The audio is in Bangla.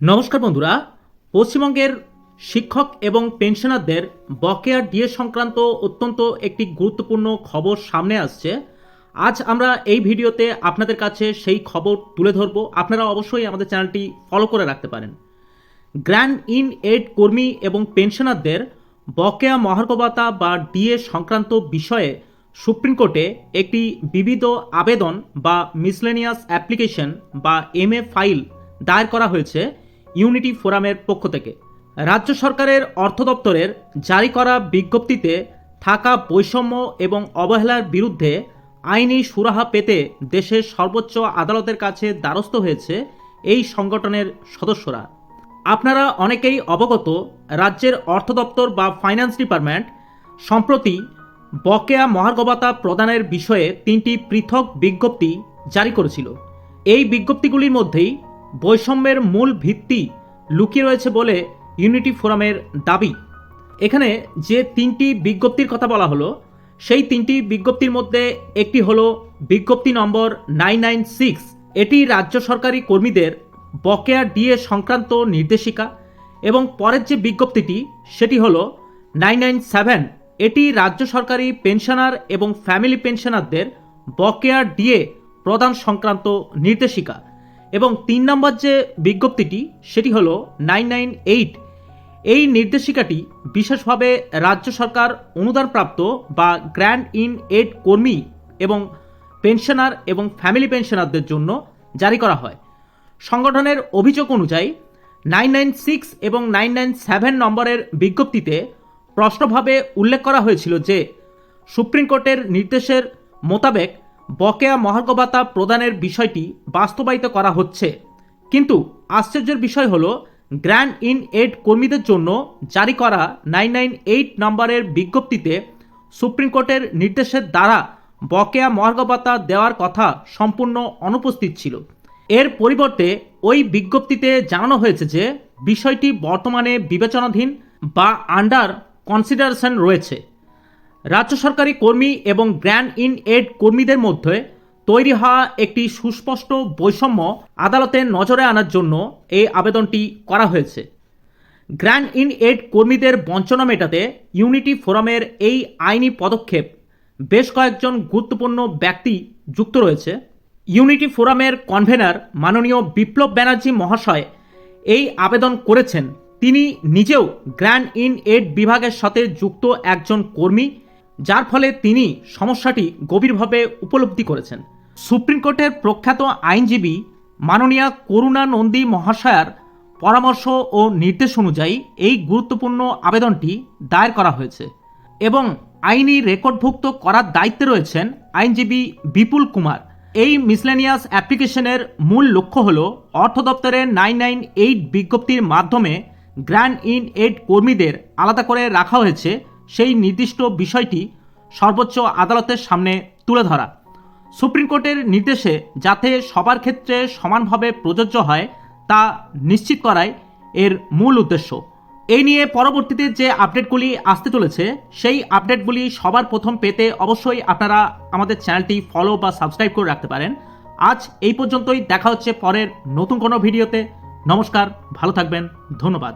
নমস্কার বন্ধুরা, পশ্চিমবঙ্গের শিক্ষক এবং পেনশনারদের বকেয়া ডিএ সংক্রান্ত অত্যন্ত একটি গুরুত্বপূর্ণ খবর সামনে আসছে। আজ আমরা এই ভিডিওতে আপনাদের কাছে সেই খবর তুলে ধরব। আপনারা অবশ্যই আমাদের চ্যানেলটি ফলো করে রাখতে পারেন। গ্র্যান্ড ইন এড কর্মী এবং পেনশনারদের বকেয়া মহার্ঘ ভাতা বা ডিএ সংক্রান্ত বিষয়ে সুপ্রিম কোর্টে একটি বিবিধ আবেদন বা মিসলেনিয়াস অ্যাপ্লিকেশন বা এমএ ফাইল দায়ের করা হয়েছে ইউনিটি ফোরামের পক্ষ থেকে। রাজ্য সরকারের অর্থ দপ্তরের জারি করা বিজ্ঞপ্তিতে থাকা বৈষম্য এবং অবহেলার বিরুদ্ধে আইনি সুরাহা পেতে দেশের সর্বোচ্চ আদালতের কাছে দ্বারস্থ হয়েছে এই সংগঠনের সদস্যরা। আপনারা অনেকেই অবগত, রাজ্যের অর্থ দপ্তর বা ফাইন্যান্স ডিপার্টমেন্ট সম্প্রতি বকেয়া মহার্ঘ ভাতা প্রদানের বিষয়ে 3টি পৃথক বিজ্ঞপ্তি জারি করেছিল। এই বিজ্ঞপ্তিগুলির মধ্যেই বৈষম্যের মূল ভিত্তি লুকিয়ে রয়েছে বলে ইউনিটি ফোরামের দাবি। এখানে যে 3টি বিজ্ঞপ্তির কথা বলা হলো, সেই 3টি বিজ্ঞপ্তির মধ্যে একটি হলো বিজ্ঞপ্তি নম্বর 996। এটি রাজ্য সরকারি কর্মীদের বকেয়া ডিএ সংক্রান্ত নির্দেশিকা। এবং পরের যে বিজ্ঞপ্তিটি সেটি হলো 997। এটি রাজ্য সরকারি পেনশনার এবং ফ্যামিলি পেনশনারদের বকেয়া ডিএ প্রদান সংক্রান্ত নির্দেশিকা। এবং 3 নম্বর যে বিজ্ঞপ্তিটি সেটি হলো 998। এই নির্দেশিকাটি বিশেষভাবে রাজ্য সরকার অনুদানপ্রাপ্ত বা গ্র্যান্ড ইন এড কর্মী এবং পেনশনার এবং ফ্যামিলি পেনশনারদের জন্য জারি করা হয়। সংগঠনের অভিযোগ অনুযায়ী 996 এবং 997 নম্বরের বিজ্ঞপ্তিতে স্পষ্টভাবে উল্লেখ করা হয়েছিল যে সুপ্রিম কোর্টের নির্দেশের মোতাবেক বকেয়া মহার্ঘ ভাতা প্রদানের বিষয়টি বাস্তবায়িত করা হচ্ছে। কিন্তু আশ্চর্যের বিষয় হলো, গ্র্যান্ড ইন এড কর্মীদের জন্য জারি করা 998 নম্বরের বিজ্ঞপ্তিতে সুপ্রিম কোর্টের নির্দেশের দ্বারা বকেয়া মহার্ঘ ভাতা দেওয়ার কথা সম্পূর্ণ অনুপস্থিত ছিল। এর পরিবর্তে ওই বিজ্ঞপ্তিতে জানানো হয়েছে যে বিষয়টি বর্তমানে বিবেচনাধীন বা আন্ডার কনসিডারেশন রয়েছে। রাজ্য সরকারি কর্মী এবং গ্র্যান্ড ইন এড কর্মীদের মধ্যে তৈরি হওয়া একটি সুস্পষ্ট বৈষম্য আদালতের নজরে আনার জন্য এই আবেদনটি করা হয়েছে। গ্র্যান্ড ইন এড কর্মীদের বঞ্চনা মেটাতে ইউনিটি ফোরামের এই আইনি পদক্ষেপ বেশ কয়েকজন গুরুত্বপূর্ণ ব্যক্তি যুক্ত রয়েছে। ইউনিটি ফোরামের কনভেনার মাননীয় বিপ্লব ব্যানার্জি মহাশয় এই আবেদন করেছেন। তিনি নিজেও গ্র্যান্ড ইন এড বিভাগের সাথে যুক্ত একজন কর্মী, যার ফলে তিনি সমস্যাটি গভীরভাবে উপলব্ধি করেছেন। সুপ্রিম কোর্টের প্রখ্যাত আইনজীবী মাননীয়া করুণা নন্দী মহাশয়ার পরামর্শ ও নির্দেশ অনুযায়ী এই গুরুত্বপূর্ণ আবেদনটি দায়ের করা হয়েছে এবং আইনি রেকর্ডভুক্ত করার দায়িত্বে রয়েছেন আইনজীবী বিপুল কুমার। এই মিসলেনিয়াস অ্যাপ্লিকেশনের মূল লক্ষ্য হল অর্থ দপ্তরের 998 বিজ্ঞপ্তির মাধ্যমে গ্র্যান্ড ইন এড কর্মীদের আলাদা করে রাখা হয়েছে সেই নির্দিষ্ট বিষয়টি সর্বোচ্চ আদালতের সামনে তুলে ধরা। সুপ্রিম কোর্টের নির্দেশে যাতে সবার ক্ষেত্রে সমানভাবে প্রযোজ্য হয় তা নিশ্চিত করাই এর মূল উদ্দেশ্য। এই নিয়ে পরবর্তীতে যে আপডেটগুলি আসতে চলেছে সেই আপডেটগুলি সবার প্রথম পেতে অবশ্যই আপনারা আমাদের চ্যানেলটি ফলো বা সাবস্ক্রাইব করে রাখতে পারেন। আজ এই পর্যন্তই, দেখা হচ্ছে পরের নতুন কোনো ভিডিওতে। নমস্কার, ভালো থাকবেন, ধন্যবাদ।